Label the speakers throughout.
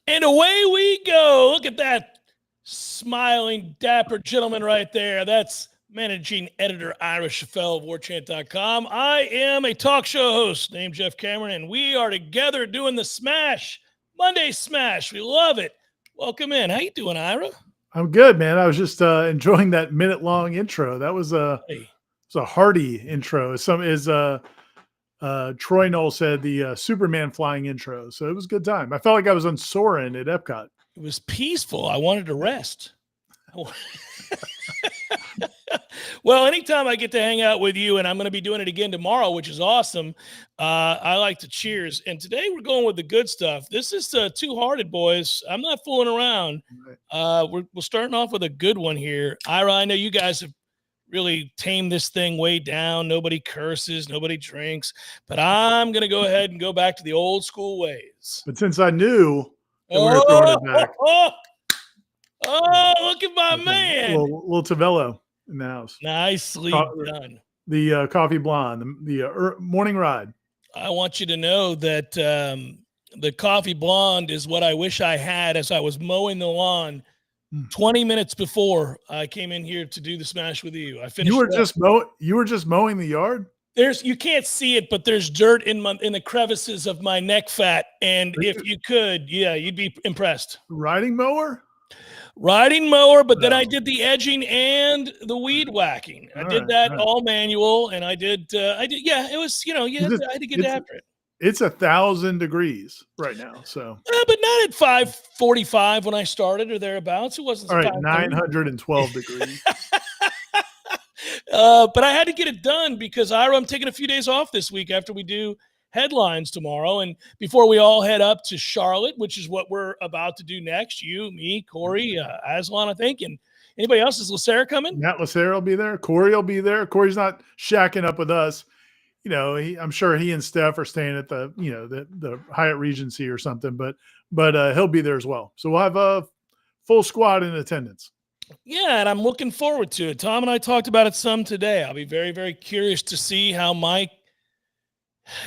Speaker 1: And away we go. Look at that smiling, dapper gentleman right there. That's managing editor Ira Chaffel of Warchant.com. I am a talk show host named Jeff Cameron, and we are together doing the Smash, Monday Smash. We love it. Welcome in. How you doing, Ira?
Speaker 2: I'm good, man. I was just enjoying that minute-long intro. That was a hearty intro. Troy Knoll said, the Superman flying intro. So it was a good time. I felt like I was on Soarin' at Epcot.
Speaker 1: It was peaceful. I wanted to rest. Well, anytime I get to hang out with you, and I'm going to be doing it again tomorrow, which is awesome, I like to cheers. And today we're going with the good stuff. This is Two-Hearted, boys. I'm not fooling around. We're starting off with a good one here. Ira, I know you guys have really tamed this thing way down. Nobody curses, nobody drinks. But I'm going to go ahead and go back to the old school ways.
Speaker 2: But since I knew that we were throwing it back.
Speaker 1: Look at my man.
Speaker 2: Little Tavello in the house.
Speaker 1: Nicely done.
Speaker 2: The coffee blonde, the morning ride.
Speaker 1: I want you to know that the coffee blonde is what I wish I had as I was mowing the lawn 20 minutes before I came in here to do the Smash with you. I finished.
Speaker 2: You were just mowing the yard?
Speaker 1: You can't see it, but there's dirt in the crevices of my neck fat, and if you could, you'd be impressed.
Speaker 2: Riding mower,
Speaker 1: but then I did the edging and the weed whacking. I did that all manual, and I did. It was, I had to get after it.
Speaker 2: It's 1,000 degrees right now, so.
Speaker 1: But not at 5:45 when I started or thereabouts. It wasn't.
Speaker 2: All right, 912 degrees.
Speaker 1: But I had to get it done because I'm taking a few days off this week after we do headlines tomorrow, and before we all head up to Charlotte, which is what we're about to do next. You, me, Corey, Aslan, I think, and anybody else. Is Lucera coming?
Speaker 2: Matt Lucera will be there. Corey will be there. Corey's not shacking up with us. I'm sure he and Steph are staying at the Hyatt Regency or something, but he'll be there as well. So we'll have a full squad in attendance.
Speaker 1: Yeah, and I'm looking forward to it. Tom and I talked about it some today. I'll be very, very curious to see how Mike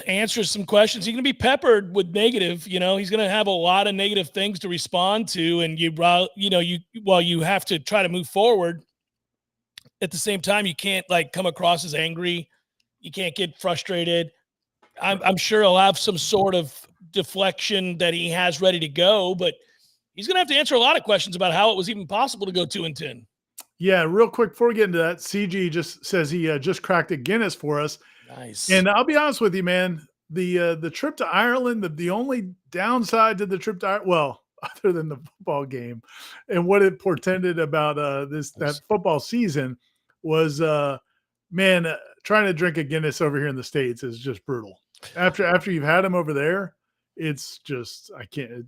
Speaker 1: answers some questions. He's going to be peppered with negative. He's going to have a lot of negative things to respond to, and you have to try to move forward. At the same time, you can't come across as angry. You can't get frustrated. I'm sure he'll have some sort of deflection that he has ready to go, but he's going to have to answer a lot of questions about how it was even possible to go 2-10.
Speaker 2: Yeah, real quick before we get into that, CG just says he just cracked a Guinness for us.
Speaker 1: Nice.
Speaker 2: And I'll be honest with you, man, the trip to Ireland, the only downside to the trip to Ireland, well, other than the football game and what it portended about that football season was trying to drink a Guinness over here in the States is just brutal. After you've had them over there, it's just I can't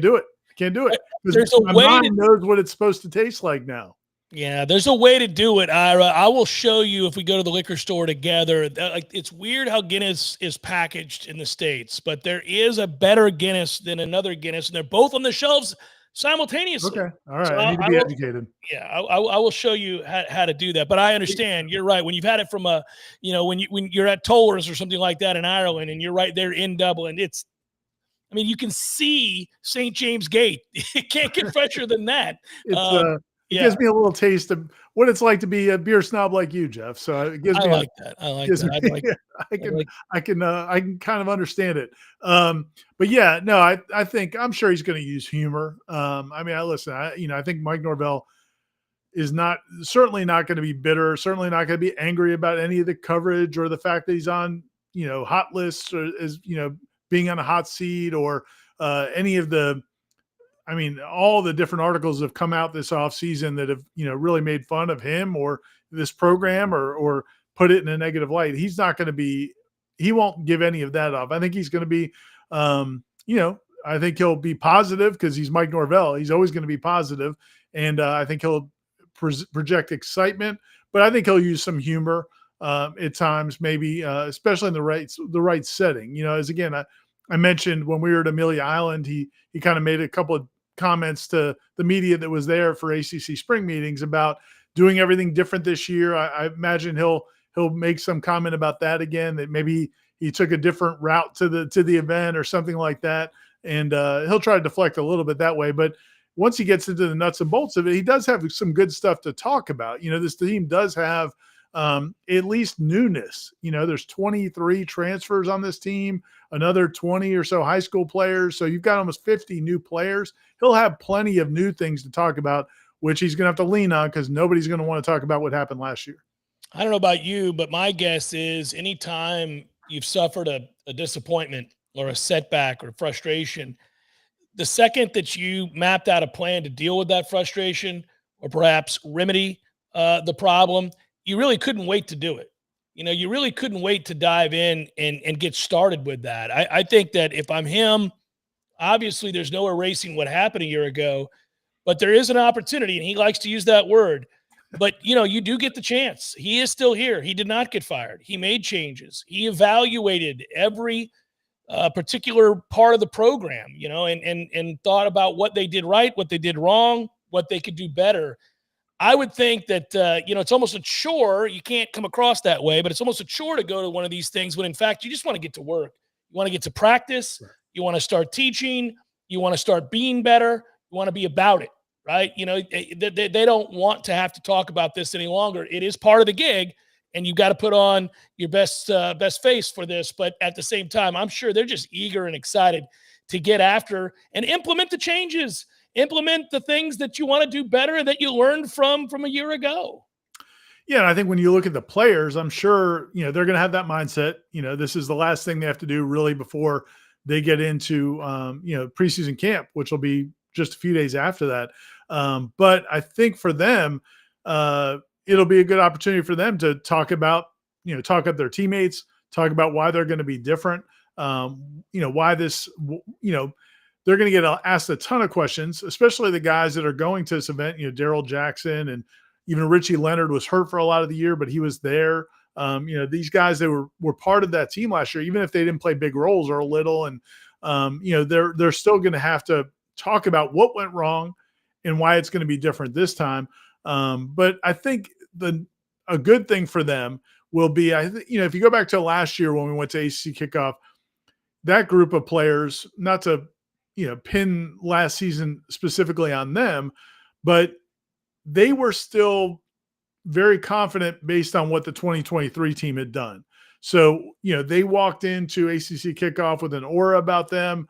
Speaker 2: do it. I can't do it.
Speaker 1: There's a way
Speaker 2: my mind knows what it's supposed to taste like now.
Speaker 1: Yeah, there's a way to do it, Ira. I will show you if we go to the liquor store together. It's weird how Guinness is packaged in the States, but there is a better Guinness than another Guinness, and they're both on the shelves simultaneously.
Speaker 2: Okay, all right. So I need to be educated.
Speaker 1: Yeah, I will show you how to do that. But I understand. You're right. When you've had it from when you're at Toller's or something like that in Ireland, and you're right there in Dublin, you can see St. James Gate. It can't get fresher than that.
Speaker 2: It gives me a little taste of what it's like to be a beer snob like you, Jeff. So it gives me. I can kind of understand it. But yeah, no, I'm sure he's going to use humor. I think Mike Norvell is certainly not going to be bitter. Certainly not going to be angry about any of the coverage or the fact that he's on hot lists or being on a hot seat or any of the. All the different articles have come out this offseason that have, really made fun of him or this program or put it in a negative light. He's not going to be, he won't give any of that off. I think he's going to be, I think he'll be positive because he's Mike Norvell. He's always going to be positive. And I think he'll project excitement, but I think he'll use some humor at times, maybe, especially in the right setting. As again, I mentioned when we were at Amelia Island, he kind of made a couple of comments to the media that was there for ACC spring meetings about doing everything different this year. I imagine he'll make some comment about that again, that maybe he took a different route to the event or something like that. and he'll try to deflect a little bit that way. But once he gets into the nuts and bolts of it, he does have some good stuff to talk about. This team does have at least newness. There's 23 transfers on this team, another 20 or so high school players. So you've got almost 50 new players. He'll have plenty of new things to talk about, which he's going to have to lean on because nobody's going to want to talk about what happened last year.
Speaker 1: I don't know about you, but my guess is anytime you've suffered a disappointment or a setback or frustration, the second that you mapped out a plan to deal with that frustration or perhaps remedy the problem, you really couldn't wait to do it. You really couldn't wait to dive in and get started with that. I think that if I'm him, obviously there's no erasing what happened a year ago, but there is an opportunity, and he likes to use that word. But, you do get the chance. He is still here. He did not get fired. He made changes. He evaluated every particular part of the program, and thought about what they did right, what they did wrong, what they could do better. I would think that, it's almost a chore. You can't come across that way, but it's almost a chore to go to one of these things when, in fact, you just want to get to work. You want to get to practice.
Speaker 2: Right.
Speaker 1: You want to start teaching. You want to start being better. You want to be about it. Right. They don't want to have to talk about this any longer. It is part of the gig, and you've got to put on your best face for this. But at the same time, I'm sure they're just eager and excited to get after and implement the changes, implement the things that you want to do better and that you learned from a year ago.
Speaker 2: Yeah. And I think when you look at the players, I'm sure, they're going to have that mindset. This is the last thing they have to do really before they get into, preseason camp, which will be just a few days after that. But I think for them, it'll be a good opportunity for them to talk about, talk up their teammates, talk about why they're going to be different. Why this, they're going to get asked a ton of questions, especially the guys that are going to this event. Daryl Jackson and even Richie Leonard was hurt for a lot of the year, but he was there. These guys that were part of that team last year, even if they didn't play big roles or a little, and they're still going to have to talk about what went wrong and why it's going to be different this time. But I think a good thing for them will be, if you go back to last year when we went to ACC kickoff, that group of players, not to, pin last season specifically on them, but they were still very confident based on what the 2023 team had done. So, they walked into ACC kickoff with an aura about them.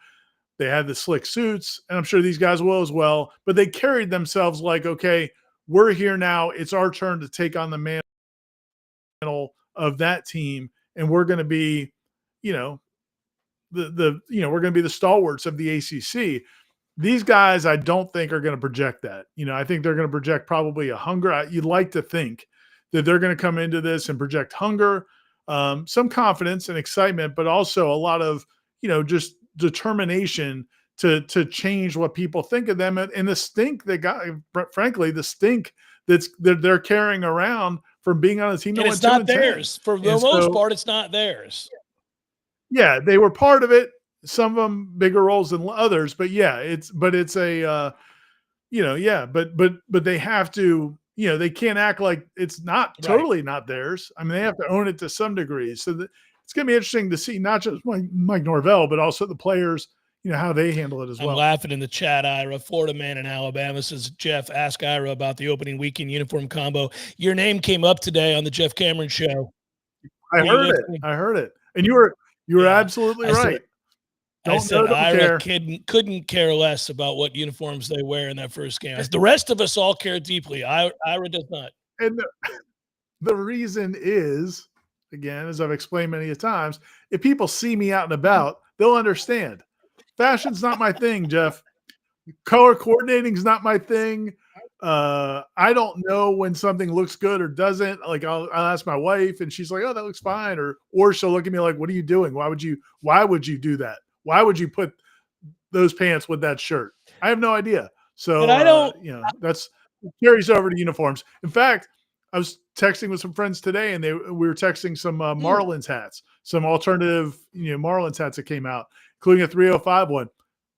Speaker 2: They had the slick suits, and I'm sure these guys will as well, but they carried themselves like, okay, we're here now. It's our turn to take on the mantle of that team. And we're going to be, we're going to be the stalwarts of the ACC. These guys, I don't think are going to project that. I think they're going to project probably a hunger. You'd like to think that they're going to come into this and project hunger, some confidence and excitement, but also a lot of, just determination to change what people think of them, and the stink frankly, the stink that they're carrying around from being on a team.
Speaker 1: And it's not theirs. For the most part, it's not theirs.
Speaker 2: Yeah, they were part of it. Some of them bigger roles than others, but yeah, but they have to, they can't act like it's not totally not theirs. I mean, they have to own it to some degree. So it's going to be interesting to see not just Mike Norvell, but also the players, how they handle it as well.
Speaker 1: I'm laughing in the chat, Ira. Florida man in Alabama says, Jeff, ask Ira about the opening weekend uniform combo. Your name came up today on the Jeff Cameron show.
Speaker 2: I heard it. And you were absolutely right.
Speaker 1: I said Ira couldn't care less about what uniforms they wear in that first game. The rest of us all care deeply. Ira does not.
Speaker 2: And the reason is, again, as I've explained many times, if people see me out and about, they'll understand. Fashion's not my thing, Jeff. Color coordinating is not my thing. I don't know when something looks good or doesn't. Like I'll ask my wife and she's like, "Oh, that looks fine," or she'll look at me like, "What are you doing? Why would you do that? Why would you put those pants with that shirt?" I have no idea. So
Speaker 1: I don't,
Speaker 2: that's carries over to uniforms. In fact, I was texting with some friends today, and we were texting some Marlins hats, some alternative Marlins hats that came out, including a 305 one.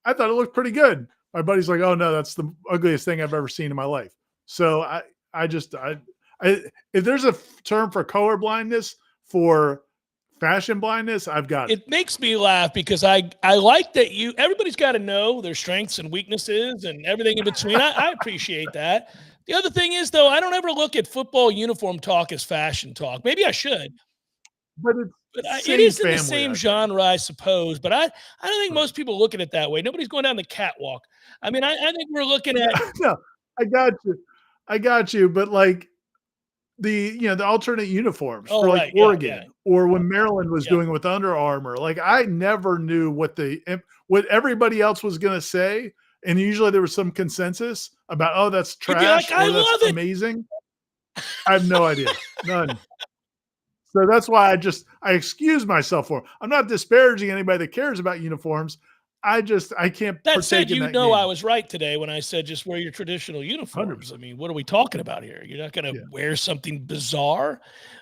Speaker 2: I thought it looked pretty good. My buddy's like, "Oh no, that's the ugliest thing I've ever seen in my life." So I if there's a term for color blindness for fashion blindness, I've got it.
Speaker 1: It makes me laugh because I like that everybody's got to know their strengths and weaknesses and everything in between. I appreciate that. The other thing is, though, I don't ever look at football uniform talk as fashion talk. Maybe I should,
Speaker 2: But it's
Speaker 1: but it
Speaker 2: same
Speaker 1: is in the
Speaker 2: family,
Speaker 1: same
Speaker 2: I think.
Speaker 1: genre, I suppose. But I don't think most people look at it that way. Nobody's going down the catwalk. I mean, I think we're looking at
Speaker 2: No, I got you. I got you. But like the alternate uniforms
Speaker 1: oh
Speaker 2: for like
Speaker 1: right, yeah,
Speaker 2: Oregon or when Maryland was
Speaker 1: yeah.
Speaker 2: doing with Under Armour, like I never knew what everybody else was gonna say. And usually there was some consensus about, oh, that's
Speaker 1: You'd be like,
Speaker 2: trash
Speaker 1: I
Speaker 2: or that's
Speaker 1: love it.
Speaker 2: amazing. I have no idea. None. So that's why I excuse myself for 'em. I'm not disparaging anybody that cares about uniforms. I can't
Speaker 1: That
Speaker 2: partake
Speaker 1: said,
Speaker 2: in
Speaker 1: you
Speaker 2: that
Speaker 1: know I
Speaker 2: game.
Speaker 1: was right today when I said just wear your traditional uniforms. I
Speaker 2: 100%.
Speaker 1: mean, what are we talking about here? You're not going to
Speaker 2: Yeah.
Speaker 1: wear something bizarre.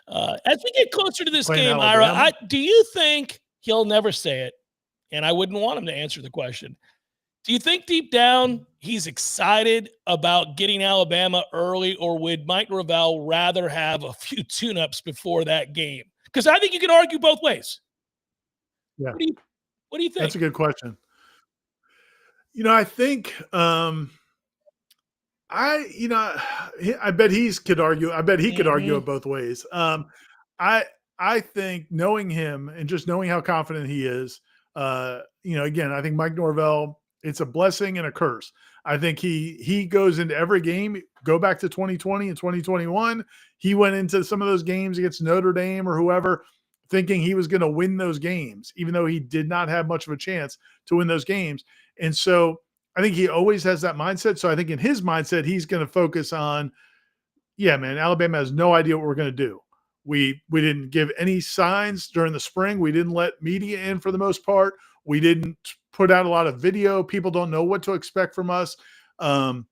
Speaker 1: As we get closer to this
Speaker 2: Playing
Speaker 1: game, Ira,
Speaker 2: Alabama.
Speaker 1: do you think he'll never say it? And I wouldn't want him to answer the question. Do you think deep down he's excited about getting Alabama early, or would Mike Norvell rather have a few tune-ups before that game? Because I think you can argue both ways.
Speaker 2: Yeah.
Speaker 1: What do you think?
Speaker 2: That's a good question. I think I bet he could argue. I bet he could argue
Speaker 1: Mhm.
Speaker 2: it both ways. I I think knowing him and just knowing how confident he is, again, I think Mike Norvell, it's a blessing and a curse. I think he goes into every game. Go back to 2020 and 2021. He went into some of those games against Notre Dame or whoever, thinking he was going to win those games, even though he did not have much of a chance to win those games. And so I think he always has that mindset. So I think in his mindset, he's going to focus on, yeah, man, Alabama has no idea what we're going to do. We didn't give any signs during the spring. We didn't let media in for the most part. We didn't put out a lot of video. People don't know what to expect from us. Tommy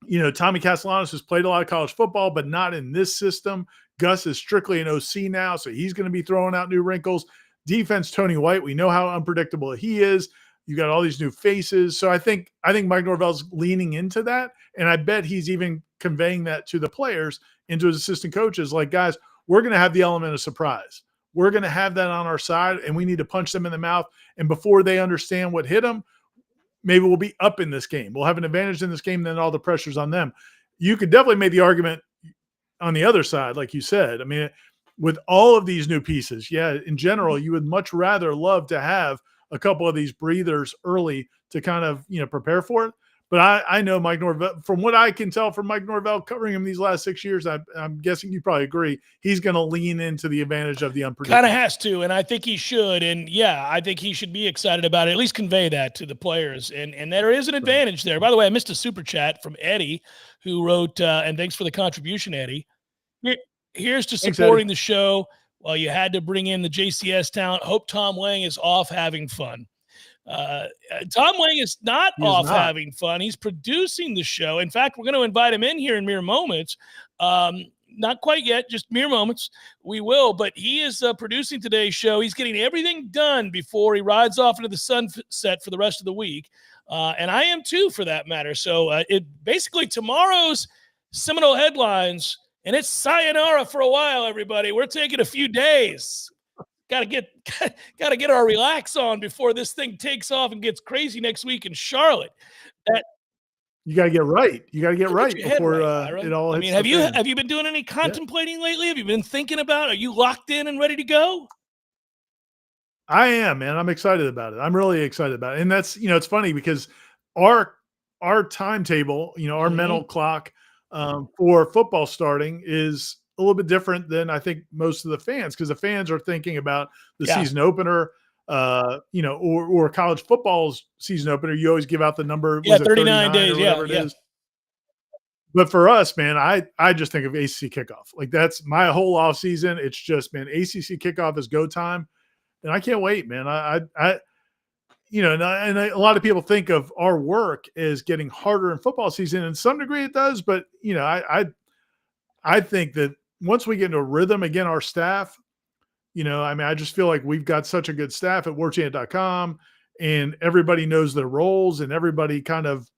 Speaker 2: Castellanos has played a lot of college football, but not in this system. Gus is strictly an OC now, so he's going to be throwing out new wrinkles. Defense, Tony White, we know how unpredictable he is. You got all these new faces. So I think Mike Norvell's leaning into that. And I bet he's even conveying that to the players and to his assistant coaches. Like, guys, we're going to have the element of surprise. We're going to have that on our side, and we need to punch them in the mouth. And before they understand what hit them, maybe we'll be up in this game. We'll have an advantage in this game, then all the pressure's on them. You could definitely make the argument on the other side, like you said. I mean, with all of these new pieces, yeah, in general, you would much rather love to have a couple of these breathers early to kind of, prepare for it. But I know Mike Norvell, from what I can tell from Mike Norvell covering him these last 6 years, I'm guessing you probably agree, he's going to lean into the advantage of the unpredictable.
Speaker 1: Kind of has to, and I think he should. And yeah, I think he should be excited about it, at least convey that to the players. And there is an advantage there. By the way, I missed a super chat from Eddie, who wrote, and thanks for the contribution, Eddie. Here's to supporting the show. Well, you had to bring in the JCS talent. Hope Tom Lang is off having fun. Tom Lang is not having fun. He's producing the show. In fact, we're going to invite him in here in mere moments. Not quite yet, just mere moments. We will, but he is producing today's show. He's getting everything done before he rides off into the sunset for the rest of the week. And I am too, for that matter. So it basically tomorrow's Seminole headlines, and it's sayonara for a while, everybody. We're taking a few days. Got to get our relax on before this thing takes off and gets crazy next week in Charlotte.
Speaker 2: You got to get right. You got to get right before it all hits.
Speaker 1: I mean, have you been doing any contemplating lately? Have you been thinking about? Are you locked in and ready to go?
Speaker 2: I am, man. I'm excited about it. I'm really excited about it. And that's, it's funny because our timetable, our mental clock for football starting is a little bit different than I think most of the fans, because the fans are thinking about the season opener, or college football's season opener. You always give out the number,
Speaker 1: 39 days,
Speaker 2: or whatever it is. But for us, man, I just think of ACC kickoff. Like, that's my whole off season. It's just, man, ACC kickoff is go time, and I can't wait, man. And a lot of people think of our work as getting harder in football season. In some degree, it does, but I think that once we get into a rhythm again, our staff, I just feel like we've got such a good staff at warchant.com, and everybody knows their roles, and everybody kind of,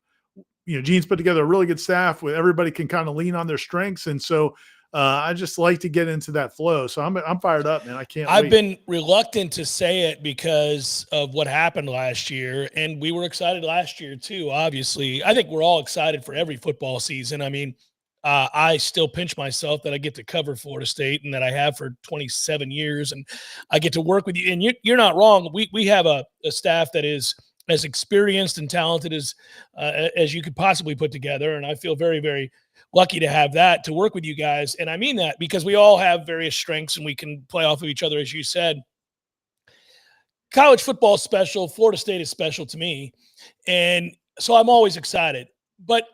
Speaker 2: Gene's put together a really good staff where everybody can kind of lean on their strengths. And so I just like to get into that flow. So I'm fired up, man. I can't
Speaker 1: I've
Speaker 2: wait.
Speaker 1: been reluctant to say it because of what happened last year, and we were excited last year too. Obviously, I think we're all excited for every football season. I mean, I still pinch myself that I get to cover Florida State and that I have for 27 years, and I get to work with you. And you're not wrong. We have a staff that is as experienced and talented as you could possibly put together, and I feel very, very lucky to have that to work with you guys. And I mean that because we all have various strengths and we can play off of each other. As you said, college football is special. Florida State is special to me. And so I'm always excited, but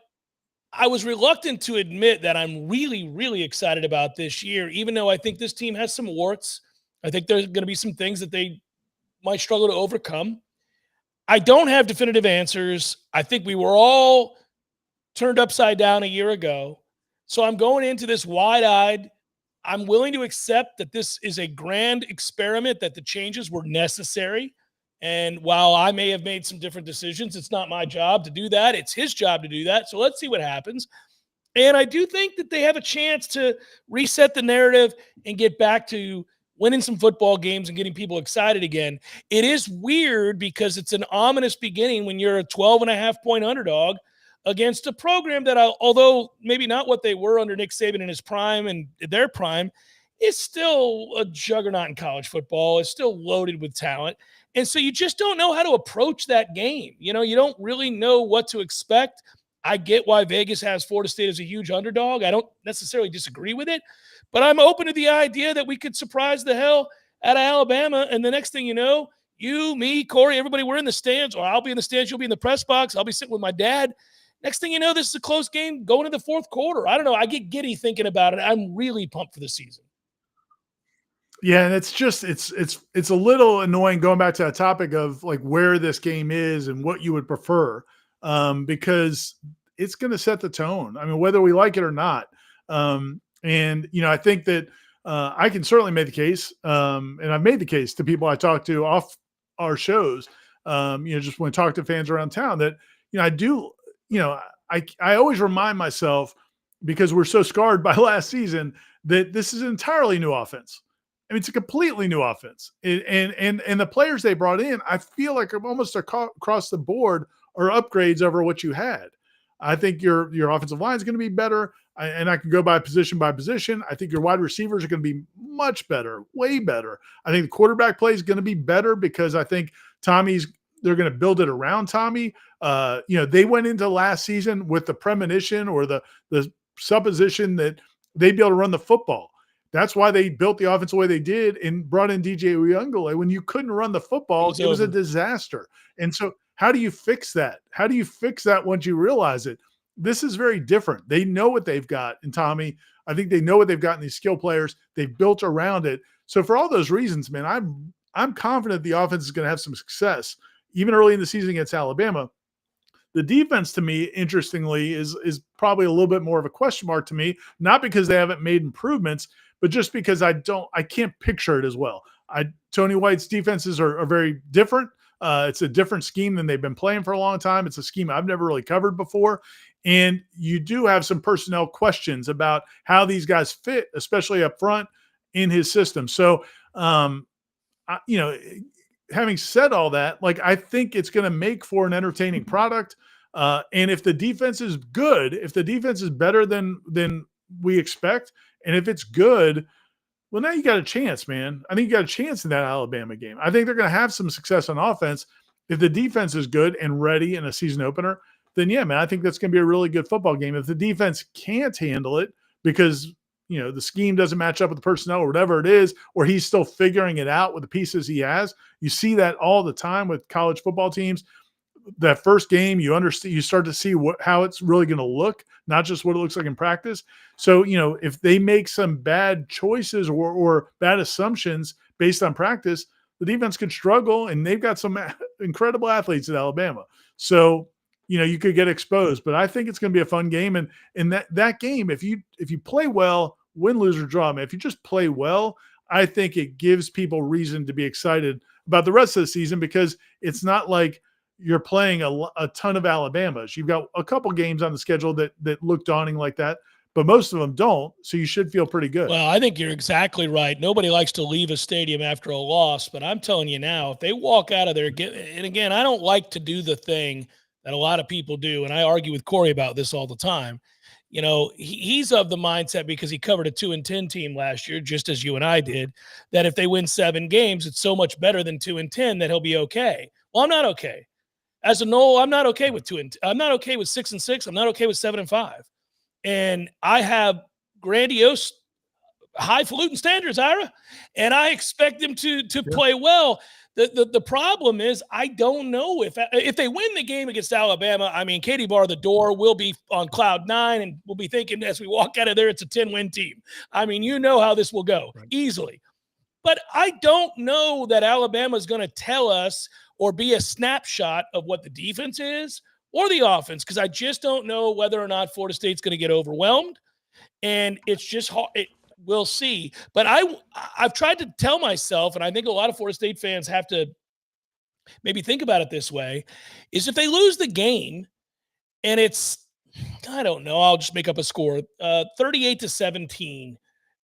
Speaker 1: I was reluctant to admit that I'm really, really excited about this year, even though I think this team has some warts. I think there's going to be some things that they might struggle to overcome. I don't have definitive answers. I think we were all turned upside down a year ago. So I'm going into this wide-eyed. I'm willing to accept that this is a grand experiment, that the changes were necessary. And while I may have made some different decisions, it's not my job to do that. It's his job to do that. So let's see what happens. And I do think that they have a chance to reset the narrative and get back to winning some football games and getting people excited again. It is weird because it's an ominous beginning when you're a 12.5-point underdog against a program that, although maybe not what they were under Nick Saban in his prime and their prime, is still a juggernaut in college football. It's still loaded with talent. And so you just don't know how to approach that game. You don't really know what to expect. I get why Vegas has Florida State as a huge underdog. I don't necessarily disagree with it, but I'm open to the idea that we could surprise the hell out of Alabama. And the next thing you know, you, me, Corey, everybody, we're in the stands, or I'll be in the stands. You'll be in the press box. I'll be sitting with my dad. Next thing you know, this is a close game going to the fourth quarter. I don't know. I get giddy thinking about it. I'm really pumped for the season.
Speaker 2: Yeah, and it's a little annoying going back to that topic of like where this game is and what you would prefer, because it's going to set the tone. I mean, whether we like it or not. And I think that I can certainly make the case, and I've made the case to people I talk to off our shows. Just when I talk to fans around town that I do. I always remind myself, because we're so scarred by last season, that this is an entirely new offense. I mean, it's a completely new offense. And the players they brought in, I feel like almost across the board are upgrades over what you had. I think your offensive line is going to be better. And I can go by position. I think your wide receivers are going to be much better, way better. I think the quarterback play is going to be better because I think they're going to build it around Tommy. They went into last season with the premonition or the supposition that they'd be able to run the football. That's why they built the offense the way they did and brought in DJ Uyunglele. When you couldn't run the football, it was a disaster. And so how do you fix that? How do you fix that once you realize it? This is very different. They know what they've got in Tommy. I think they know what they've got in these skill players. They've built around it. So for all those reasons, man, I'm confident the offense is going to have some success, even early in the season against Alabama. The defense, to me, interestingly, is probably a little bit more of a question mark to me, not because they haven't made improvements, but just because I can't picture it as well. Tony White's defenses are very different. It's a different scheme than they've been playing for a long time. It's a scheme I've never really covered before. And you do have some personnel questions about how these guys fit, especially up front in his system. So, having said all that, I think it's going to make for an entertaining product. And if the defense is good, if the defense is better than we expect, and if it's good, well, now you got a chance, man. I think you got a chance in that Alabama game. I think they're going to have some success on offense. If the defense is good and ready in a season opener, then yeah, man, I think that's going to be a really good football game. If the defense can't handle it because the scheme doesn't match up with the personnel or whatever it is, or he's still figuring it out with the pieces he has. You see that all the time with college football teams. That first game, you start to see how it's really going to look, not just what it looks like in practice. So, if they make some bad choices or bad assumptions based on practice, the defense could struggle, and they've got some incredible athletes at Alabama. So, you could get exposed, but I think it's going to be a fun game. And in that game, if you play well, win, lose, or draw, man, if you just play well, I think it gives people reason to be excited about the rest of the season, because it's not like you're playing a ton of Alabamas. You've got a couple games on the schedule that look daunting like that, but most of them don't. So you should feel pretty good.
Speaker 1: Well, I think you're exactly right. Nobody likes to leave a stadium after a loss, but I'm telling you now, if they walk out of there, and again, I don't like to do the thing that a lot of people do, and I argue with Corey about this all the time. You know, he's of the mindset, because he covered a 2-10 team last year, just as you and I did, that if they win 7 games, it's so much better than 2-10 that he'll be okay. Well, I'm not okay. As a Knoll, I'm not okay with 2 and I'm not okay with 6-6. I'm not okay with 7-5. And I have grandiose, highfalutin standards, Ira, and I expect them to play well. The problem is, I don't know if they win the game against Alabama. I mean, Katie bar the door, we'll be on cloud 9, and we'll be thinking as we walk out of there, it's a 10-win team. I mean, you know how this will go easily. But I don't know that Alabama is going to tell us or be a snapshot of what the defense is or the offense, because I just don't know whether or not Florida State's going to get overwhelmed. And it's just hard. We'll see. But I've tried to tell myself, and I think a lot of Florida State fans have to maybe think about it this way, is if they lose the game and it's, I don't know, I'll just make up a score, 38-17,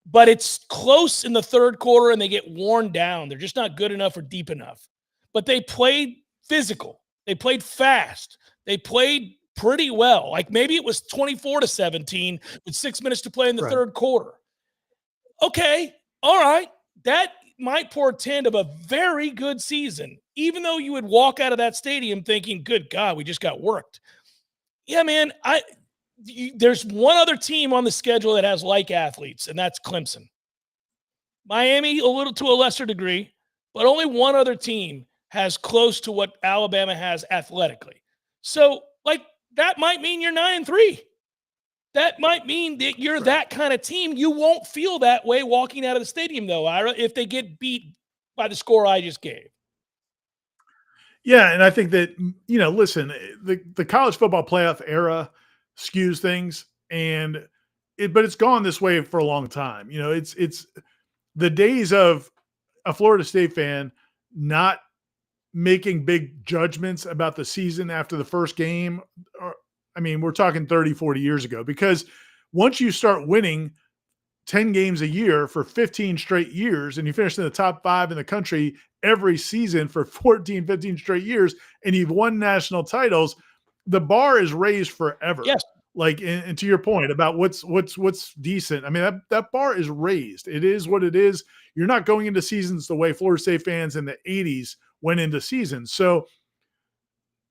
Speaker 1: but it's close in the third quarter and they get worn down. They're just not good enough or deep enough. But they played physical. They played fast. They played pretty well. Like maybe it was 24-17 with 6 minutes to play in the third quarter. Okay, all right. That might portend of a very good season, even though you would walk out of that stadium thinking, good God, we just got worked. Yeah, man, there's one other team on the schedule that has like athletes, and that's Clemson. Miami, a little to a lesser degree, but only one other team has close to what Alabama has athletically. So, like, that might mean you're 9-3. That might mean that you're that kind of team. You won't feel that way walking out of the stadium, though, Ira, if they get beat by the score I just gave.
Speaker 2: Yeah, and I think that, you know, listen, the college football playoff era skews things, but it's gone this way for a long time. You know, it's the days of a Florida State fan not making big judgments about the season after the first game. I mean, we're talking 30, 40 years ago, because once you start winning 10 games a year for 15 straight years and you finish in the top 5 in the country every season for 14, 15 straight years, and you've won national titles, the bar is raised forever.
Speaker 1: Yes.
Speaker 2: Like, and to your point about what's decent. I mean, that bar is raised. It is what it is. You're not going into seasons the way Florida State fans in the 80s went into seasons. So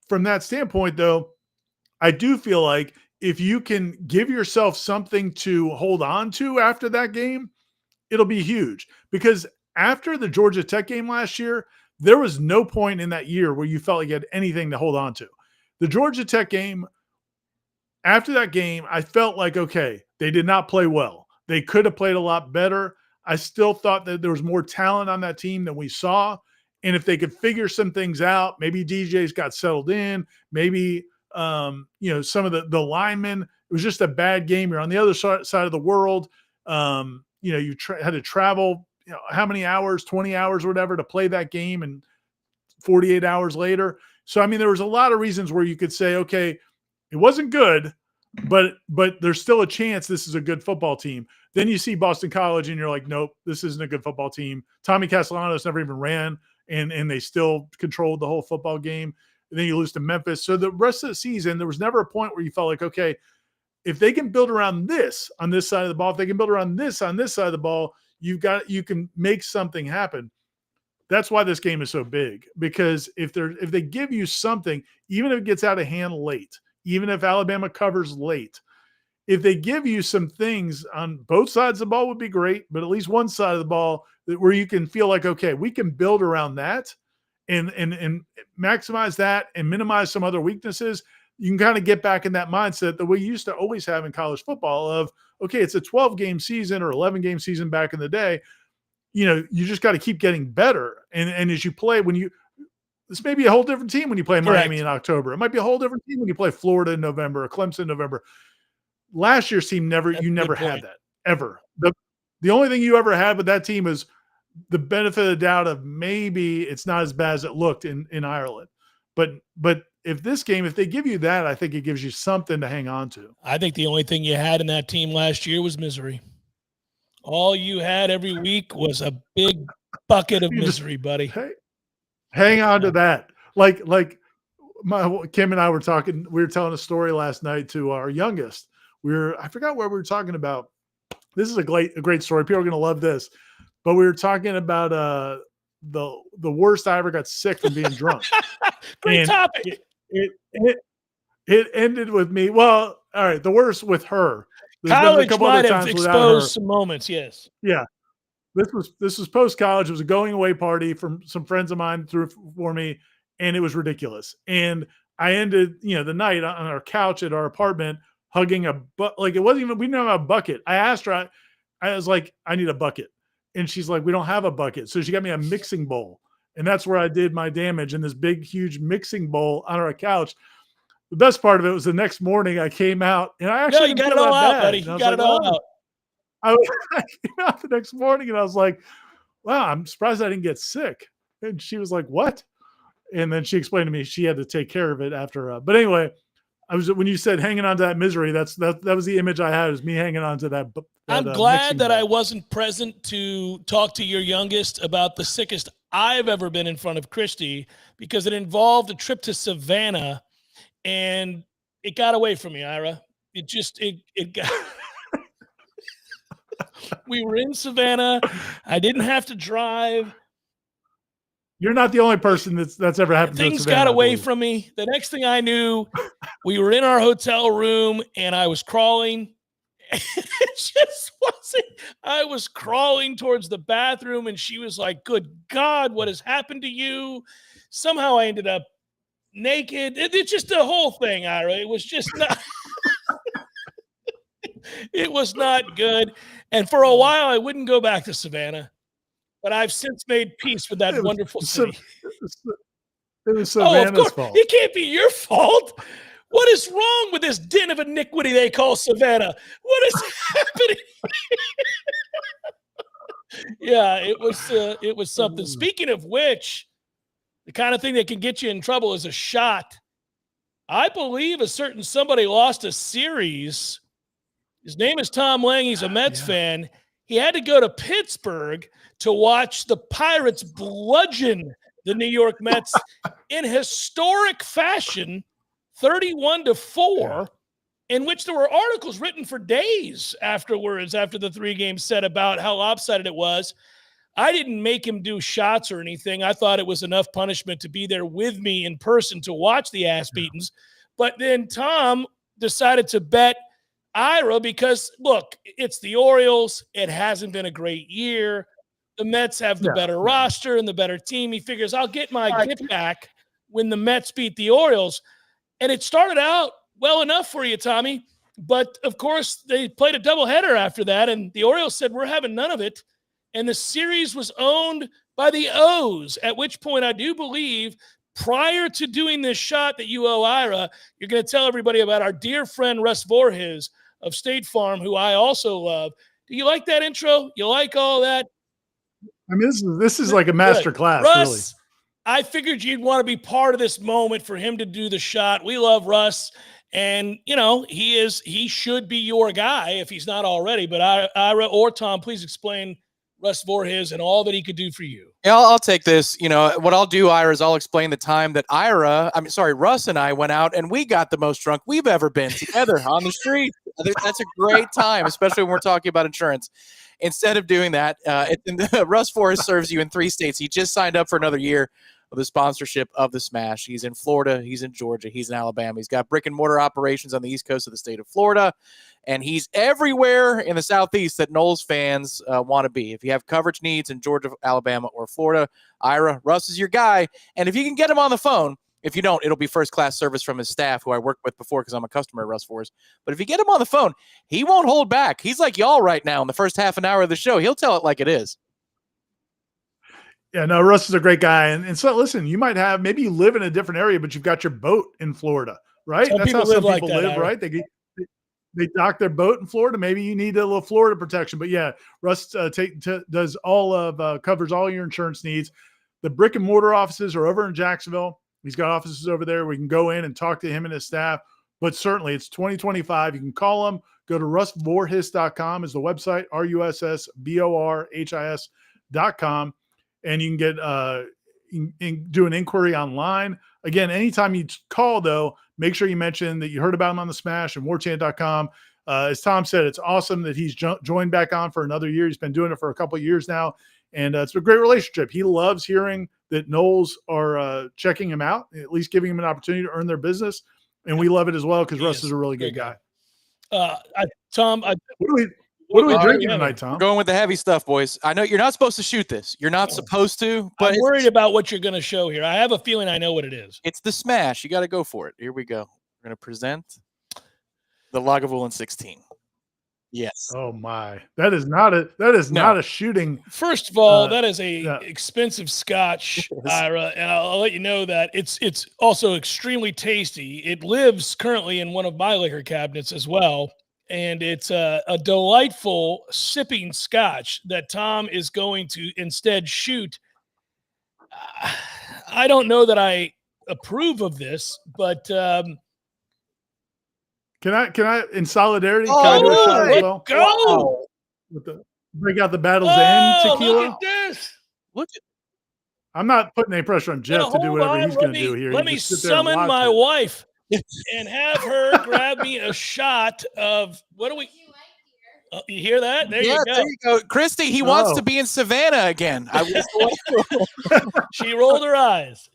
Speaker 2: from that standpoint, though, I do feel like if you can give yourself something to hold on to after that game, it'll be huge. Because after the Georgia Tech game last year, there was no point in that year where you felt like you had anything to hold on to. The Georgia Tech game, after that game, I felt like, okay, they did not play well. They could have played a lot better. I still thought that there was more talent on that team than we saw. And if they could figure some things out, maybe DJ's got settled in, maybe you know, some of the linemen, it was just a bad game. You're on the other side of the world. You know, you had to travel, you know, how many hours, 20 hours or whatever to play that game, and 48 hours later. So, I mean, there was a lot of reasons where you could say, okay, it wasn't good, but there's still a chance this is a good football team. Then you see Boston College and you're like, nope, this isn't a good football team. Tommy Castellanos never even ran, and they still controlled the whole football game. And then you lose to Memphis. So the rest of the season, there was never a point where you felt like, okay, if they can build around this on this side of the ball, if they can build around this on this side of the ball, you can make something happen. That's why this game is so big, because if they give you something, even if it gets out of hand late, even if Alabama covers late, if they give you some things on both sides of the ball would be great, but at least one side of the ball where you can feel like, okay, we can build around that and maximize that and minimize some other weaknesses. You can kind of get back in that mindset that we used to always have in college football of, okay, it's a 12-game season or 11-game season back in the day. You know, you just got to keep getting better. And as you play, this may be a whole different team when you play Miami in October. It might be a whole different team when you play Florida in November or Clemson in November. Last year's team never had that, ever. The only thing you ever had with that team is the benefit of the doubt of maybe it's not as bad as it looked in Ireland. But if they give you that, I think it gives you something to hang on to.
Speaker 1: I think the only thing you had in that team last year was misery. All you had every week was a big bucket of misery, buddy.
Speaker 2: Hang on to that. Like Kim and I were talking, we were telling a story last night to our youngest. I forgot what we were talking about. This is a great story. People are going to love this, but we were talking about, the worst I ever got sick from being drunk.
Speaker 1: Great topic.
Speaker 2: It ended with me. Well, all right. The worst with her.
Speaker 1: College might have exposed some moments. Yes.
Speaker 2: Yeah. This was post college. It was a going away party from some friends of mine threw for me, and it was ridiculous. And I ended, the night on our couch at our apartment, hugging it wasn't even, we didn't have a bucket. I asked her, I was like, I need a bucket. And she's like, we don't have a bucket. So she got me a mixing bowl. And that's where I did my damage in this big, huge mixing bowl on our couch. The best part of it was the next morning I came out and I actually
Speaker 1: you got it all out, buddy. You got it all out.
Speaker 2: I came out the next morning and I was like, wow, I'm surprised I didn't get sick. And she was like, what? And then she explained to me she had to take care of it after. But anyway, when you said hanging on to that misery, that was the image I had, is me hanging on to that.
Speaker 1: I'm glad that I wasn't present to talk to your youngest about the sickest I've ever been in front of Christy, because it involved a trip to Savannah and it got away from me, Ira. It got. We were in Savannah. I didn't have to drive.
Speaker 2: You're not the only person that's ever happened.
Speaker 1: Things got away from me. The next thing I knew, we were in our hotel room and I was crawling. It just wasn't. I was crawling towards the bathroom and she was like, good God, what has happened to you? Somehow I ended up naked. It's just the whole thing, Ira. It was just not. It was not good. And for a while, I wouldn't go back to Savannah. But I've since made peace with that wonderful city.
Speaker 2: It was Savannah's fault.
Speaker 1: It can't be your fault. What is wrong with this den of iniquity they call Savannah? What is happening? Yeah, it was something. Speaking of which, the kind of thing that can get you in trouble is a shot. I believe a certain somebody lost a series. His name is Tom Lang. He's a Mets fan. He had to go to Pittsburgh to watch the Pirates bludgeon the New York Mets in historic fashion, 31-4, in which there were articles written for days afterwards, after the 3-game set, about how lopsided it was. I didn't make him do shots or anything. I thought it was enough punishment to be there with me in person to watch the ass beatings. But then Tom decided to bet Ira because, look, it's the Orioles. It hasn't been a great year. The Mets have the better roster and the better team. He figures, I'll get my gift back when the Mets beat the Orioles. And it started out well enough for you, Tommy. But, of course, they played a doubleheader after that, and the Orioles said, we're having none of it. And the series was owned by the O's, at which point I do believe, prior to doing this shot that you owe Ira, you're going to tell everybody about our dear friend Russ Voorhees of State Farm, who I also love. Do you like that intro? You like all that?
Speaker 2: I mean, this is like a master class,
Speaker 1: Russ,
Speaker 2: really.
Speaker 1: I figured you'd want to be part of this moment for him to do the shot. We love Russ, and he should be your guy if he's not already. But Ira or Tom, please explain Russ Voorhees and all that he could do for you.
Speaker 3: Yeah, I'll take this. What I'll do, Ira, is I'll explain the time that Russ and I went out and we got the most drunk we've ever been together on the street. I think that's a great time, especially when we're talking about insurance. Instead of doing that, Russ Voorhees serves you in 3 states. He just signed up for another year of the sponsorship of the Smash. He's in Florida. He's in Georgia. He's in Alabama. He's got brick and mortar operations on the East Coast of the state of Florida. And he's everywhere in the Southeast that Noles fans want to be. If you have coverage needs in Georgia, Alabama, or Florida, Ira, Russ is your guy. And if you can get him on the phone, if you don't, it'll be first-class service from his staff, who I worked with before because I'm a customer at Russ Voorhees. But if you get him on the phone, he won't hold back. He's like y'all right now in the first half an hour of the show. He'll tell it like it is.
Speaker 2: Yeah, no, Russ is a great guy. And so, listen, you might have, maybe you live in a different area, but you've got your boat in Florida, right? That's how some people live, right? They dock their boat in Florida. Maybe you need a little Florida protection. But yeah, Russ does covers all your insurance needs. The brick and mortar offices are over in Jacksonville. He's got offices over there. We can go in and talk to him and his staff. But certainly it's 2025. You can call him. Go to russvorhis.com is the website, russborhis.com. And you can get do an inquiry online. Again, anytime you call, though, make sure you mention that you heard about him on the Smash and warchant.com. As Tom said, it's awesome that he's joined back on for another year. He's been doing it for a couple of years now, and it's a great relationship. He loves hearing that Noles are checking him out, at least giving him an opportunity to earn their business, and we love it as well because Russ is a really good guy.
Speaker 1: Tom,
Speaker 2: what are we drinking tonight, Tom?
Speaker 3: We're going with the heavy stuff, boys. I know you're not supposed to shoot this. You're not supposed to, but
Speaker 1: I'm worried about what you're going to show here. I have a feeling I know what it is.
Speaker 3: It's the Smash. You got to go for it. Here we go. We're going to present the Lagavulin 16. Yes.
Speaker 2: Oh my, that is not a shooting.
Speaker 1: First of all, that is a expensive Scotch, Ira, and I'll let you know that it's also extremely tasty. It lives currently in one of my liquor cabinets as well, and it's a delightful sipping Scotch that Tom is going to instead shoot. I don't know that I approve of this, but.
Speaker 2: Can I, in solidarity, can I do a shot as well?
Speaker 1: Go!
Speaker 2: Break out the Battle's End tequila.
Speaker 1: Look at this.
Speaker 2: I'm not putting any pressure on Jeff to do whatever he's going to do here.
Speaker 1: Let me summon my wife and have her grab me a shot of what do we? You hear that? There you go.
Speaker 3: There you go. Christy, he wants to be in Savannah again.
Speaker 1: She rolled her eyes.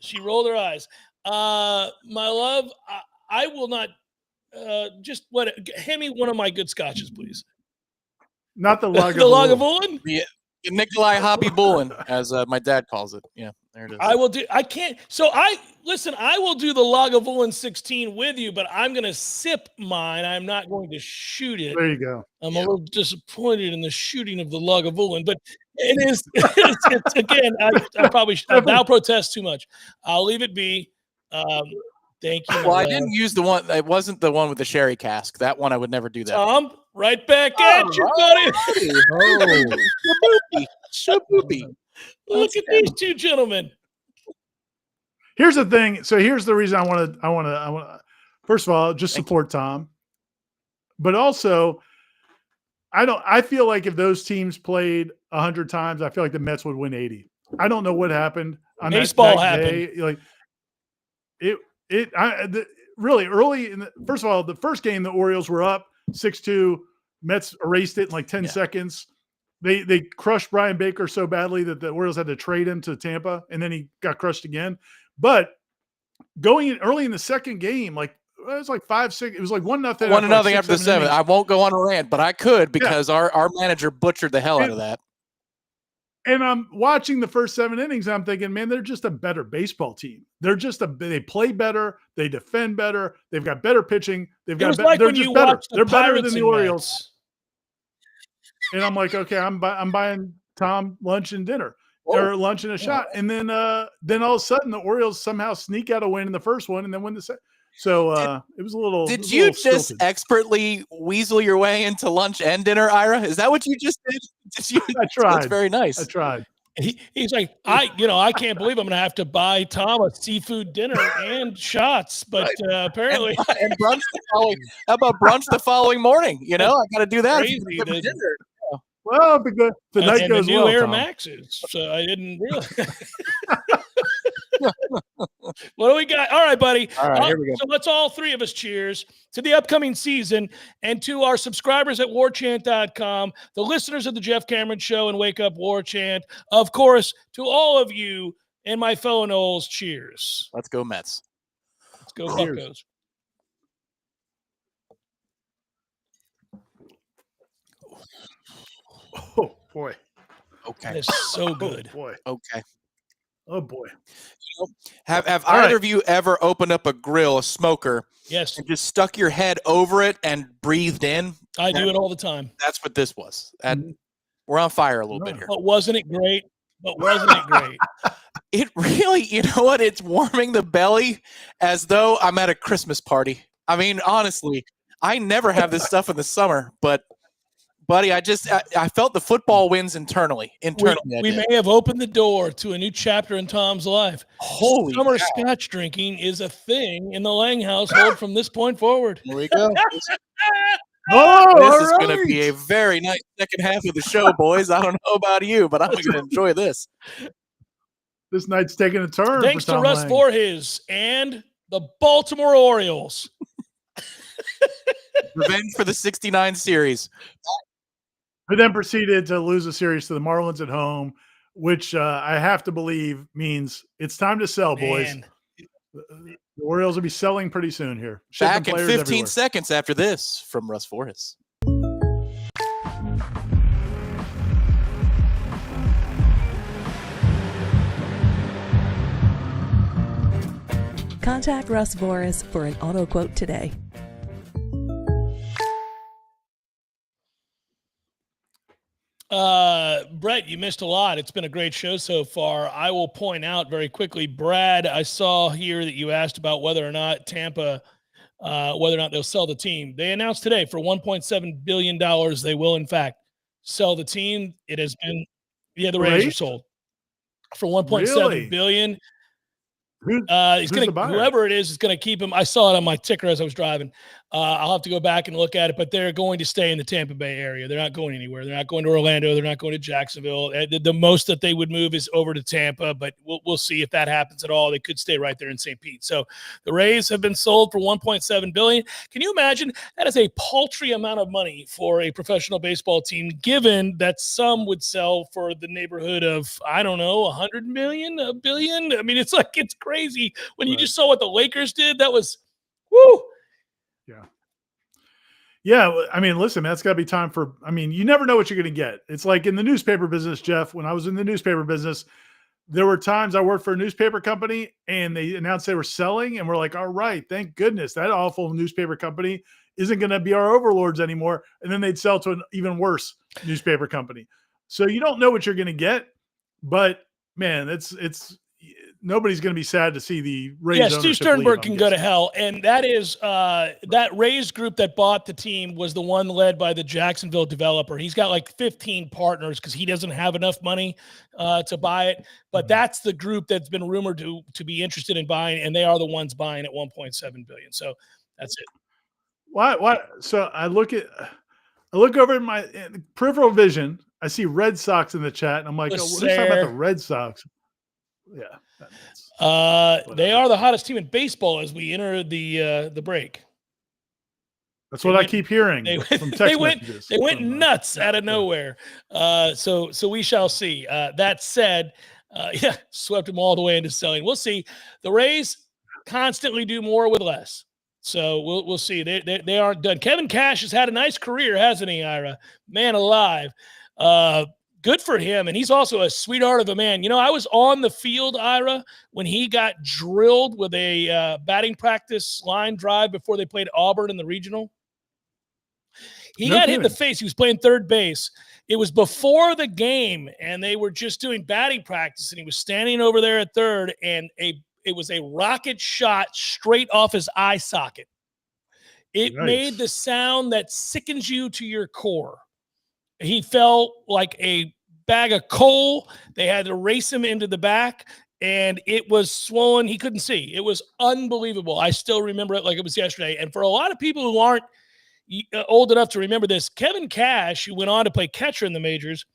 Speaker 1: My love, I will not. Hand me one of my good scotches, please.
Speaker 2: Not the Lagavulin.
Speaker 1: The Lagavulin?
Speaker 3: Yeah, Nikolai Hobby Bullin, as my dad calls it. Yeah, there it is.
Speaker 1: I will do. I can't. So I will do the Lagavulin 16 with you, but I'm going to sip mine. I'm not going to shoot it.
Speaker 2: There you go.
Speaker 1: I'm a little disappointed in the shooting of the Lagavulin, but it is. It's again. I probably now protest too much. I'll leave it be. Thank you.
Speaker 3: Well, I didn't use the one. It wasn't the one with the sherry cask. That one I would never do that.
Speaker 1: Tom, right back at you, buddy.
Speaker 3: Shaboopy.
Speaker 1: Look at these two gentlemen.
Speaker 2: Here's the thing. So here's the reason I want to. First of all, just support Tom, but also, I feel like if those teams played 100 times, I feel like the Mets would win 80. I don't know what happened on
Speaker 1: baseball
Speaker 2: that
Speaker 1: happened.
Speaker 2: day. Like really early in first of all, the first game, the Orioles were up 6-2. Mets erased it in like 10 seconds. They crushed Brian Baker so badly that the Orioles had to trade him to Tampa, and then he got crushed again. But going in early in the second game, like it was like 5-6. It was like 1-0.
Speaker 3: 1-0 after the seventh. I won't go on a rant, but I could because our manager butchered the hell out of that.
Speaker 2: And I'm watching the first 7 innings. I'm thinking, man, they're just a better baseball team. They play better. They defend better. They've got better pitching. They're just better. They're better than the Orioles. And I'm like, okay, I'm buying Tom lunch and dinner or lunch and a shot. And then all of a sudden the Orioles somehow sneak out a win in the first one and then win the second. So it was a little.
Speaker 3: Did you just expertly weasel your way into lunch and dinner, Ira? Is that what you just did?
Speaker 2: I tried.
Speaker 3: That's very nice.
Speaker 2: I tried.
Speaker 1: He's like, I can't believe I'm going to have to buy Tom a seafood dinner and shots, but apparently.
Speaker 3: And brunch how about brunch the following morning? I got to do that.
Speaker 1: Crazy,
Speaker 2: well, because the night goes
Speaker 1: well.
Speaker 2: Air
Speaker 1: Maxes, so I didn't realize. What do we got? All right, buddy.
Speaker 3: All right, here we go.
Speaker 1: So let's all three of us cheers to the upcoming season and to our subscribers at warchant.com, the listeners of the Jeff Cameron Show and Wake Up Warchant. Of course, to all of you and my fellow Noles, cheers.
Speaker 3: Let's go Mets.
Speaker 1: Let's go Buccos.
Speaker 2: Oh, boy.
Speaker 3: Okay.
Speaker 1: That is so good.
Speaker 2: Oh, boy.
Speaker 3: Okay.
Speaker 2: Oh, boy.
Speaker 3: Have either of you ever opened up a grill, a smoker,
Speaker 1: yes,
Speaker 3: and just stuck your head over it and breathed in?
Speaker 1: I do it all the time.
Speaker 3: That's what this was. We're on fire a little bit here.
Speaker 1: But wasn't it great?
Speaker 3: It really, it's warming the belly as though I'm at a Christmas party. I mean, honestly, I never have this stuff in the summer, but buddy, I felt the football wins internally.
Speaker 1: We may have opened the door to a new chapter in Tom's life.
Speaker 3: Holy
Speaker 1: Summer
Speaker 3: cow.
Speaker 1: scotch drinking is a thing in the Lang household from this point forward.
Speaker 3: Here we go.
Speaker 2: Oh,
Speaker 3: This is going to be a very nice second half of the show, boys. I don't know about you, but I'm going to enjoy this.
Speaker 2: This night's taking a turn.
Speaker 1: Thanks
Speaker 2: for
Speaker 1: to
Speaker 2: Tom
Speaker 1: Russ
Speaker 2: Lang.
Speaker 1: Voorhees and the Baltimore Orioles.
Speaker 3: Revenge for the 69 series.
Speaker 2: Who then proceeded to lose a series to the Marlins at home, which I have to believe means it's time to sell, boys.
Speaker 1: Man.
Speaker 2: The Orioles will be selling pretty soon here.
Speaker 3: Back
Speaker 2: Shipping
Speaker 3: in
Speaker 2: players
Speaker 3: 15
Speaker 2: everywhere.
Speaker 3: seconds after this from Russ Voorhees.
Speaker 4: Contact Russ Voorhees for an auto quote today.
Speaker 1: Brett, you missed a lot. It's been a great show so far. I will point out very quickly, Brad, I saw here that you asked about whether or not Tampa, whether or not they'll sell the team. They announced today for $1.7 billion, they will, in fact, sell the team. It has been, the Rays are sold for $1.7 billion. Whoever it is going to keep him. I saw it on my ticker as I was driving. I'll have to go back and look at it, but they're going to stay in the Tampa Bay area. They're not going anywhere. They're not going to Orlando. They're not going to Jacksonville. The most that they would move is over to Tampa, but we'll see if that happens at all. They could stay right there in St. Pete. So the Rays have been sold for $1.7 billion. Can you imagine? That is a paltry amount of money for a professional baseball team, given that some would sell for the neighborhood of, I don't know, $100 million, $1 billion. I mean, it's crazy. When you just saw what the Lakers did, that was, woo.
Speaker 2: Yeah. I mean, listen, that's got to be time for, you never know what you're going to get. It's like in the newspaper business, Jeff, when I was in the newspaper business, there were times I worked for a newspaper company and they announced they were selling and we're like, all right, thank goodness that awful newspaper company isn't going to be our overlords anymore. And then they'd sell to an even worse newspaper company. So you don't know what you're going to get, but man, it's nobody's going to be sad to see the Rays.
Speaker 1: Yeah, Stu Sternberg can go to hell. And that is that Rays group that bought the team was the one led by the Jacksonville developer. He's got like 15 partners because he doesn't have enough money to buy it. But that's the group that's been rumored to be interested in buying, and they are the ones buying at $1.7 billion. So that's it.
Speaker 2: Why? So I look over in my peripheral vision. I see Red Sox in the chat, and I'm like, who's talking about the Red Sox? Yeah.
Speaker 1: They are the hottest team in baseball as we enter the break.
Speaker 2: That's what I keep hearing from text messages.
Speaker 1: They went nuts out of nowhere. So we shall see. That said, swept them all the way into selling. We'll see. The Rays constantly do more with less. So we'll see. They aren't done. Kevin Cash has had a nice career, hasn't he, Ira? Man alive. Good for him. And he's also a sweetheart of a man. I was on the field, Ira, when he got drilled with a batting practice line drive before they played Auburn in the regional. He got hit in the face. He was playing third base. It was before the game, and they were just doing batting practice, and he was standing over there at third, and it was a rocket shot straight off his eye socket. It made the sound that sickens you to your core. He fell like a bag of coal. They had to race him into the back, and it was swollen. He couldn't see. It was unbelievable. I still remember it like it was yesterday. And for a lot of people who aren't old enough to remember this, Kevin Cash, who went on to play catcher in the majors,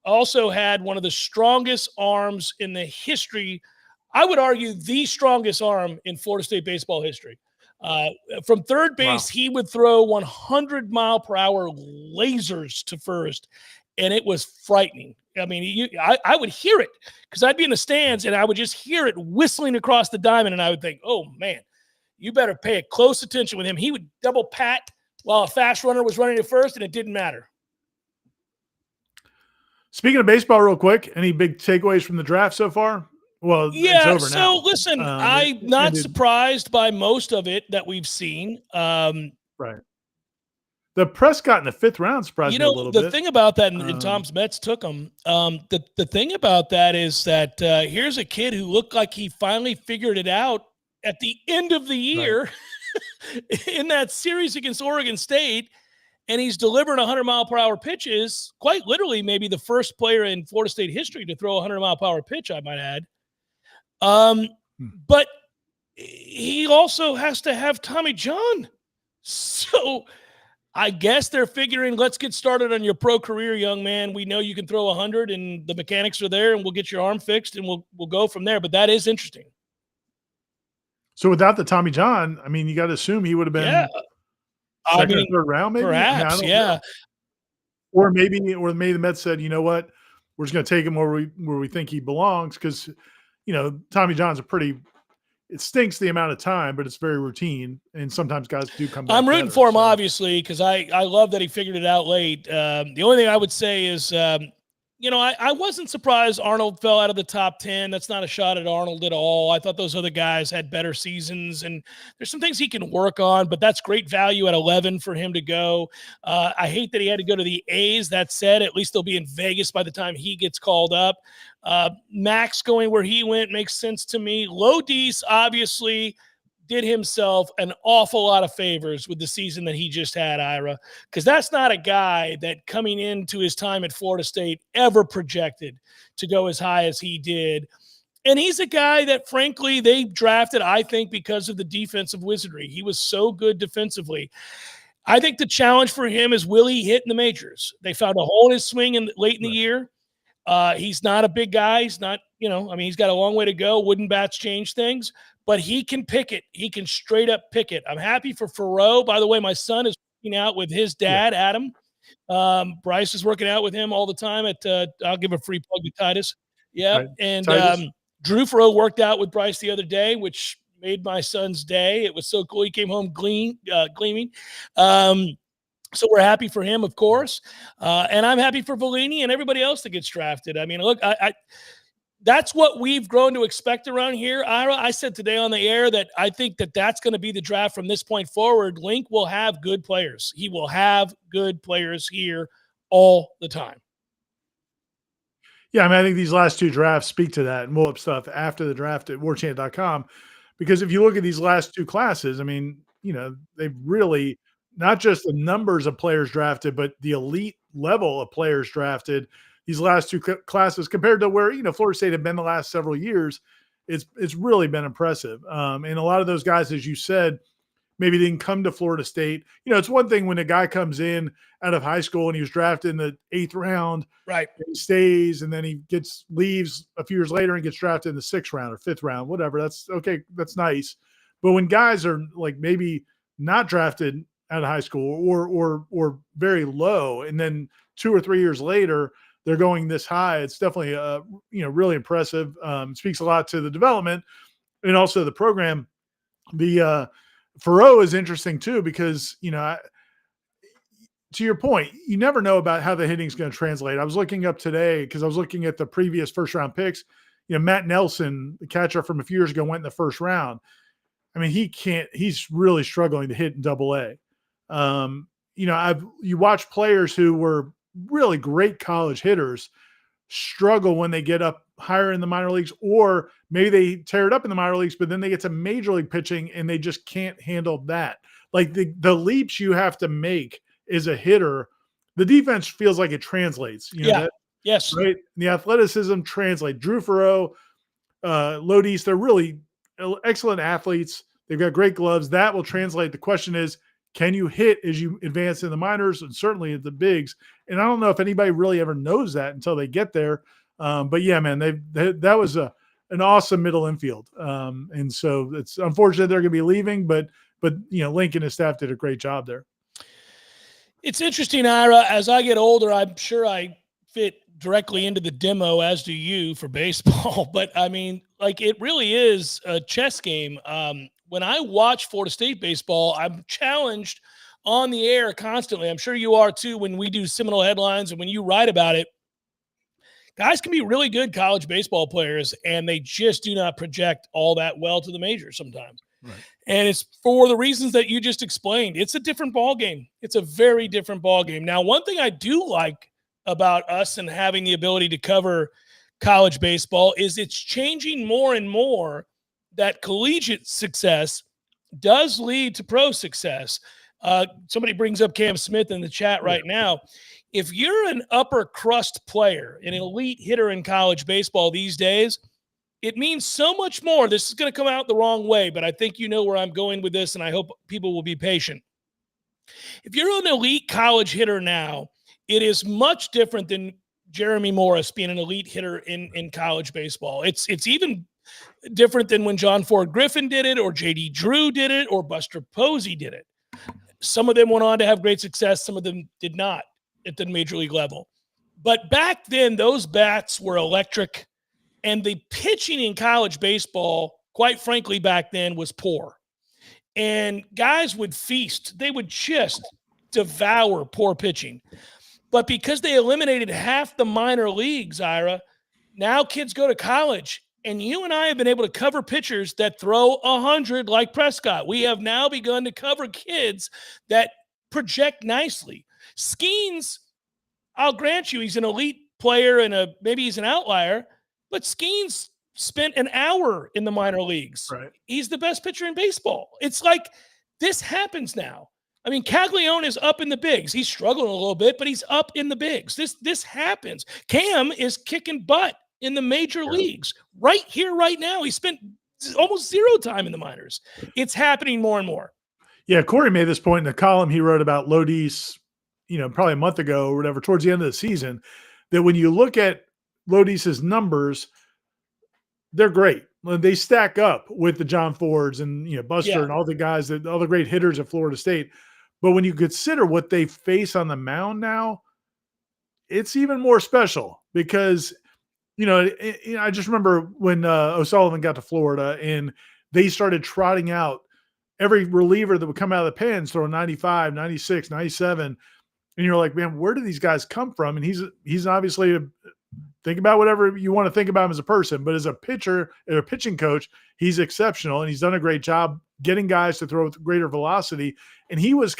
Speaker 1: also had one of the strongest arms in the history. I would argue the strongest arm in Florida State baseball history. From third base, he would throw 100-mile-per-hour lasers to first, and it was frightening. I mean, I would hear it because I'd be in the stands, and I would just hear it whistling across the diamond, and I would think, oh, man, you better pay close attention with him. He would double pat while a fast runner was running to first, and it didn't matter.
Speaker 2: Speaking of baseball real quick, any big takeaways from the draft so far? Well,
Speaker 1: yeah,
Speaker 2: it's over
Speaker 1: so
Speaker 2: now.
Speaker 1: Listen, I'm not surprised by most of it that we've seen.
Speaker 2: Right. The Prescott in the 5th round surprised me a little bit.
Speaker 1: The thing about that, and Tom's Mets took him, the thing about that is that here's a kid who looked like he finally figured it out at the end of the year in that series against Oregon State. and he's delivering 100-mile-per-hour pitches, quite literally maybe the first player in Florida State history to throw a 100-mile-per-hour pitch, I might add. But he also has to have Tommy John. So I guess they're figuring, let's get started on your pro career, young man. We know you can throw 100 and the mechanics are there, and we'll get your arm fixed and we'll go from there. But that is interesting.
Speaker 2: So without the Tommy John, I mean, you got to assume he would have been second or third round, maybe.
Speaker 1: Perhaps,
Speaker 2: know. Or maybe the Mets said, you know what, we're just going to take him where we think he belongs, because Tommy John's it stinks the amount of time, but it's very routine, and sometimes guys do come back.
Speaker 1: I'm rooting for him, obviously, because I love that he figured it out late. The only thing I would say is, I wasn't surprised Arnold fell out of the top 10. That's not a shot at Arnold at all. I thought those other guys had better seasons, and there's some things he can work on, but that's great value at 11 for him to go. I hate that he had to go to the A's. That said, at least they'll be in Vegas by the time he gets called up. Max going where he went makes sense to me. Lodis obviously did himself an awful lot of favors with the season that he just had, Ira, because that's not a guy that coming into his time at Florida State ever projected to go as high as he did. And he's a guy that, frankly, they drafted, I think, because of the defensive wizardry. He was so good defensively. I think the challenge for him is, will he hit in the majors? They found a hole in his swing late in the year. He's not a big guy. He's not, he's got a long way to go. Wooden bats change things, but he can pick it. He can straight up pick it. I'm happy for Faroux. By the way, my son is working out with his dad, Adam. Bryce is working out with him all the time I'll give a free plug to Titus. Yeah. Right. And Drew Faroux worked out with Bryce the other day, which made my son's day. It was so cool. He came home gleaming. So we're happy for him, of course. And I'm happy for Bellini and everybody else that gets drafted. I mean, look, that's what we've grown to expect around here, Ira. I said today on the air that I think that's going to be the draft from this point forward. Link will have good players. He will have good players here all the time.
Speaker 2: Yeah, I mean, I think these last two drafts speak to that, and we'll have stuff after the draft at warchant.com. Because if you look at these last two classes, I mean, they've really – not just the numbers of players drafted, but the elite level of players drafted these last two classes compared to where, Florida State had been the last several years. It's really been impressive. And a lot of those guys, as you said, maybe didn't come to Florida State. It's one thing when a guy comes in out of high school and he was drafted in the 8th round,
Speaker 1: right?
Speaker 2: He stays, and then he leaves a few years later and gets drafted in the 6th round or 5th round, whatever. That's okay. That's nice. But when guys are like maybe not drafted out of high school or very low, and then 2 or 3 years later they're going this high, it's definitely really impressive. Speaks a lot to the development and also the program. The Faroux is interesting too, because to your point, you never know about how the hitting is going to translate. I was looking up today because I was looking at the previous first round picks. Matt Nelson, the catcher from a few years ago, went in the first round. I mean, he's really struggling to hit in Double-A. You watch players who were really great college hitters struggle when they get up higher in the minor leagues, or maybe they tear it up in the minor leagues, but then they get to major league pitching and they just can't handle that. Like the leaps you have to make as a hitter, the defense feels like it translates.
Speaker 1: Yes.
Speaker 2: Right. The athleticism translates. Drew Faroux, Lodis, they're really excellent athletes. They've got great gloves. That will translate. The question is, can you hit as you advance in the minors and certainly at the bigs? And I don't know if anybody really ever knows that until they get there. But yeah, man, that was an awesome middle infield. And so it's unfortunate they're going to be leaving, but Lincoln and his staff did a great job there.
Speaker 1: It's interesting, Ira. As I get older, I'm sure I fit directly into the demo, as do you, for baseball. But I mean, like, it really is a chess game. When I watch Florida State baseball, I'm challenged on the air constantly. I'm sure you are too when we do Seminole headlines and when you write about it. Guys can be really good college baseball players, and they just do not project all that well to the majors sometimes. Right. And it's for the reasons that you just explained. It's a different ball game. It's a very different ball game. Now, one thing I do like about us and having the ability to cover college baseball is it's changing more and more that collegiate success does lead to pro success. Somebody brings up Cam Smith in the chat right now. If you're an upper crust player, an elite hitter in college baseball these days, it means so much more. This is going to come out the wrong way, but I think you know where I'm going with this, and I hope people will be patient. If you're an elite college hitter now, it is much different than Jeremy Morris being an elite hitter in college baseball. It's even different than when John Ford Griffin did it, or J.D. Drew did it, or Buster Posey did it. Some of them went on to have great success. Some of them did not at the major league level. But back then, those bats were electric, and the pitching in college baseball, quite frankly, back then was poor. And guys would feast. They would just devour poor pitching. But because they eliminated half the minor leagues, Ira, now kids go to college. And you and I have been able to cover pitchers that throw 100 like Prescott. We have now begun to cover kids that project nicely. Skeens, I'll grant you, he's an elite player and maybe he's an outlier, but Skeens spent an hour in the minor leagues.
Speaker 2: Right.
Speaker 1: He's the best pitcher in baseball. It's like this happens now. I mean, Caglione is up in the bigs. He's struggling a little bit, but he's up in the bigs. This happens. Cam is kicking butt in the major leagues right here, right now. He spent almost zero time in the minors. It's happening more and more.
Speaker 2: Yeah, Corey made this point in a column he wrote about Lodis, probably a month ago or whatever, towards the end of the season, that when you look at Lodis's numbers, they're great. They stack up with the John Fords and Buster and all the guys, all the great hitters at Florida State. But when you consider what they face on the mound now, it's even more special because I just remember when O'Sullivan got to Florida and they started trotting out every reliever that would come out of the pens throwing 95, 96, 97. And you're like, man, where do these guys come from? And he's obviously think about whatever you want to think about him as a person, but as a pitcher and a pitching coach, he's exceptional. And he's done a great job getting guys to throw with greater velocity. And he was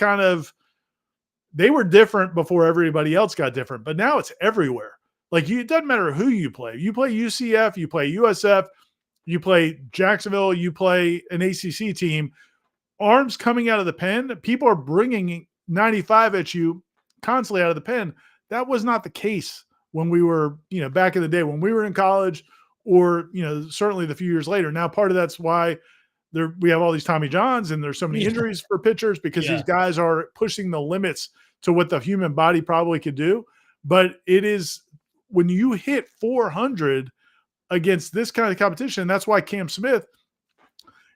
Speaker 2: they were different before everybody else got different, but now it's everywhere. Like it doesn't matter who you play. You play UCF, you play USF, you play Jacksonville, you play an ACC team. Arms coming out of the pen, people are bringing 95 at you constantly out of the pen. That was not the case when we were, back in the day when we were in college, or certainly the few years later. Now, part of that's why we have all these Tommy Johns and there's so many injuries for pitchers because these guys are pushing the limits to what the human body probably could do. But it is. When you hit 400 against this kind of competition, and that's why Cam Smith,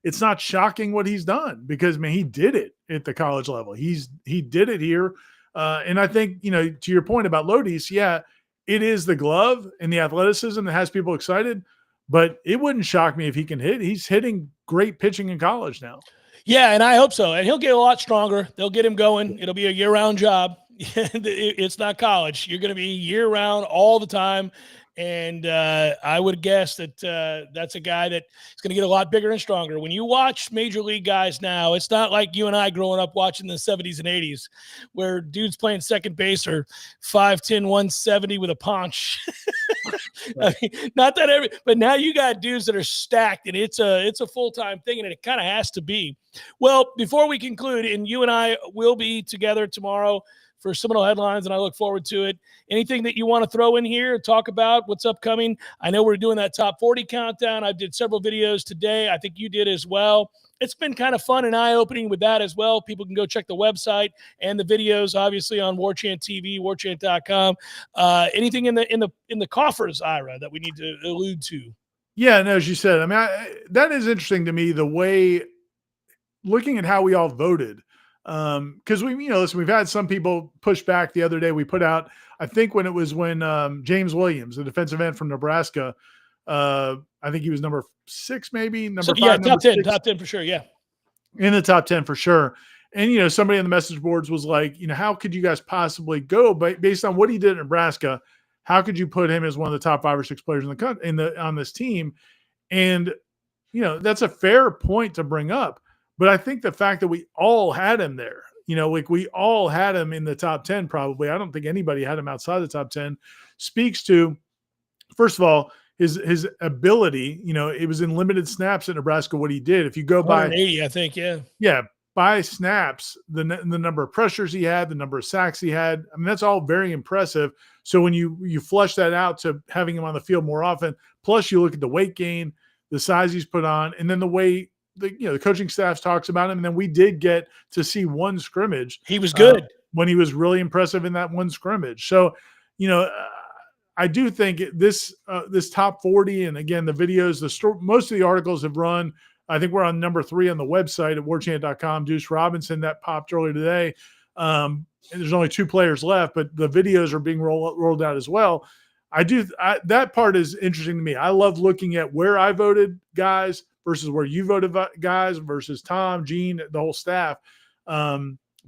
Speaker 2: it's not shocking what he's done because, man, he did it at the college level. He did it here. And I think, to your point about Lodis, it is the glove and the athleticism that has people excited, but it wouldn't shock me if he can hit. He's hitting great pitching in college now.
Speaker 1: Yeah, and I hope so. And he'll get a lot stronger. They'll get him going. It'll be a year-round job. It's not college. You're going to be year-round all the time. And I would guess that that's a guy that is going to get a lot bigger and stronger. When you watch major league guys now, it's not like you and I growing up watching the 70s and 80s where dudes playing second base are 5'10", 170 with a paunch. I mean, not that but now you got dudes that are stacked, and it's a full-time thing, and it kind of has to be. Well, before we conclude, and you and I will be together tomorrow for Seminole Headlines, and I look forward to it. Anything that you want to throw in here, talk about what's upcoming? I know we're doing that top 40 countdown. I did several videos today. I think you did as well. It's been kind of fun and eye-opening with that as well. People can go check the website and the videos, obviously, on Warchant TV, warchant.com. Anything in the coffers, Ira, that we need to allude to?
Speaker 2: Yeah, no, as you said, I mean, that is interesting to me, the way, looking at how we all voted. Because listen, we've had some people push back. The other day we put out, I think when James Williams, the defensive end from Nebraska, I think he was number 6, maybe number 5.
Speaker 1: Yeah, top 10 for sure. Yeah.
Speaker 2: In the top 10 for sure. And, somebody on the message boards was like, how could you guys possibly go based on what he did in Nebraska? How could you put him as one of the top 5 or 6 players on this team? And, that's a fair point to bring up. But I think the fact that we all had him there, we all had him in the top 10 probably. I don't think anybody had him outside the top 10. Speaks to, first of all, his ability. It was in limited snaps at Nebraska what he did. If you go by
Speaker 1: 180, I think,
Speaker 2: yeah, by snaps, the number of pressures he had, the number of sacks he had. I mean, that's all very impressive. So when you flush that out to having him on the field more often, plus you look at the weight gain, the size he's put on, and then the way the coaching staff talks about him. And then we did get to see one scrimmage.
Speaker 1: He was good
Speaker 2: when he was really impressive in that one scrimmage. So, I do think this top 40, and again, the videos, most of the articles have run. I think we're on number 3 on the website at warchant.com. Deuce Robinson, that popped earlier today. And there's only 2 players left, but the videos are being rolled out as well. That part is interesting to me. I love looking at where I voted guys versus where you voted guys versus Tom, Gene, the whole staff,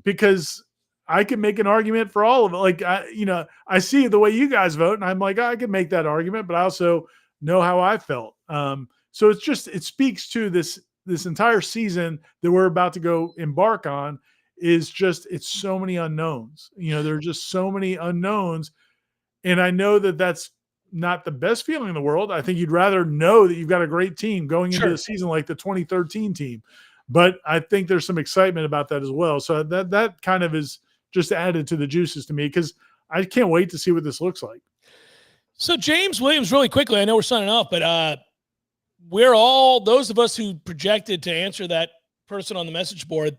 Speaker 2: because I can make an argument for all of it. Like, I see the way you guys vote, and I'm like, I can make that argument, but I also know how I felt. So it speaks to this entire season that we're about to go embark on it's so many unknowns. There are just so many unknowns. And I know that that's not the best feeling in the world. I think you'd rather know that you've got a great team going into the season like the 2013 team. But I think there's some excitement about that as well. So that kind of is just added to the juices to me, because I can't wait to see what this looks like.
Speaker 1: So James Williams, really quickly, I know we're signing off, but we're all, those of us who projected to answer that person on the message board,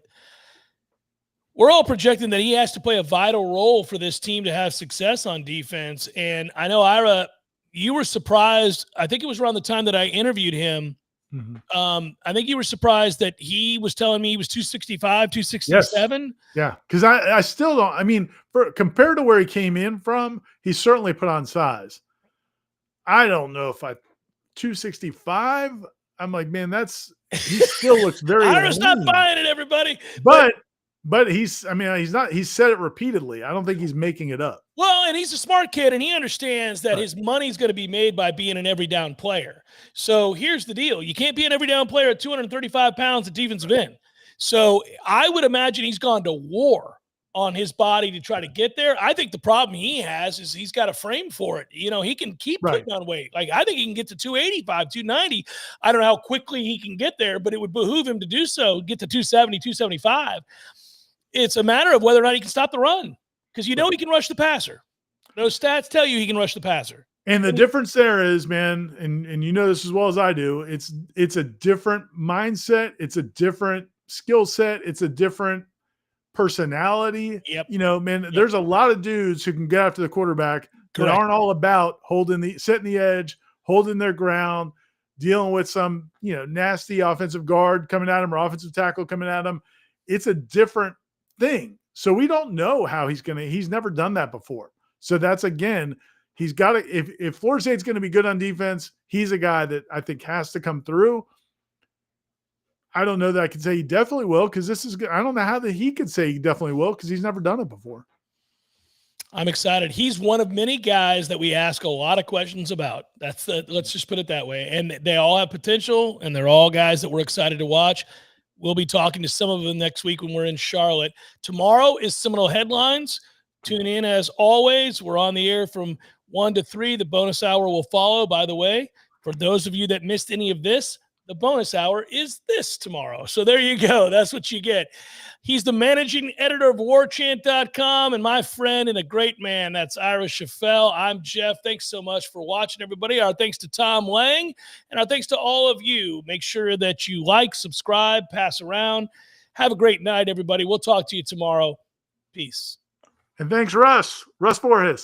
Speaker 1: we're all projecting that he has to play a vital role for this team to have success on defense. And I know, Ira, you were surprised. I think it was around the time that I interviewed him. Mm-hmm. I think you were surprised that he was telling me he was 265, 267. Yes.
Speaker 2: Yeah. Because I still don't, I mean, compared to where he came in from, he certainly put on size. I don't know if 265, I'm like, man, he still looks very
Speaker 1: Ira's not buying it, everybody.
Speaker 2: But he's said it repeatedly. I don't think he's making it up.
Speaker 1: Well, and he's a smart kid, and he understands that his money's going to be made by being an every down player. So here's the deal. You can't be an every down player at 235 pounds at defensive end. So I would imagine he's gone to war on his body to try to get there. I think the problem he has is he's got a frame for it. He can keep putting on weight. Like, I think he can get to 285, 290. I don't know how quickly he can get there, but it would behoove him to do so, get to 270, 275. It's a matter of whether or not he can stop the run, because he can rush the passer. Those stats tell you he can rush the passer.
Speaker 2: And the difference there is, man, and you know this as well as I do, it's a different mindset. It's a different skill set. It's a different personality.
Speaker 1: Yep.
Speaker 2: There's a lot of dudes who can get after the quarterback that aren't all about setting the edge, holding their ground, dealing with some, nasty offensive guard coming at him or offensive tackle coming at him. It's a different thing. So we don't know how he's never done that before. So that's, again, he's got to, if Florida State's going to be good on defense, he's a guy that I think has to come through. I don't know that I can say he definitely will, because I don't know how that he could say he definitely will, because he's never done it before.
Speaker 1: I'm excited. He's one of many guys that we ask a lot of questions about. Let's just put it that way. And they all have potential, and they're all guys that we're excited to watch. We'll be talking to some of them next week when we're in Charlotte. Tomorrow is Seminole Headlines. Tune in as always. We're on the air from 1 to 3. The bonus hour will follow. By the way, for those of you that missed any of this, the bonus hour is this tomorrow. So there you go. That's what you get. He's the managing editor of Warchant.com, and my friend and a great man. That's Ira Schafel. I'm Jeff. Thanks so much for watching, everybody. Our thanks to Tom Lang, and our thanks to all of you. Make sure that you like, subscribe, pass around. Have a great night, everybody. We'll talk to you tomorrow. Peace.
Speaker 2: And thanks, Russ Borges.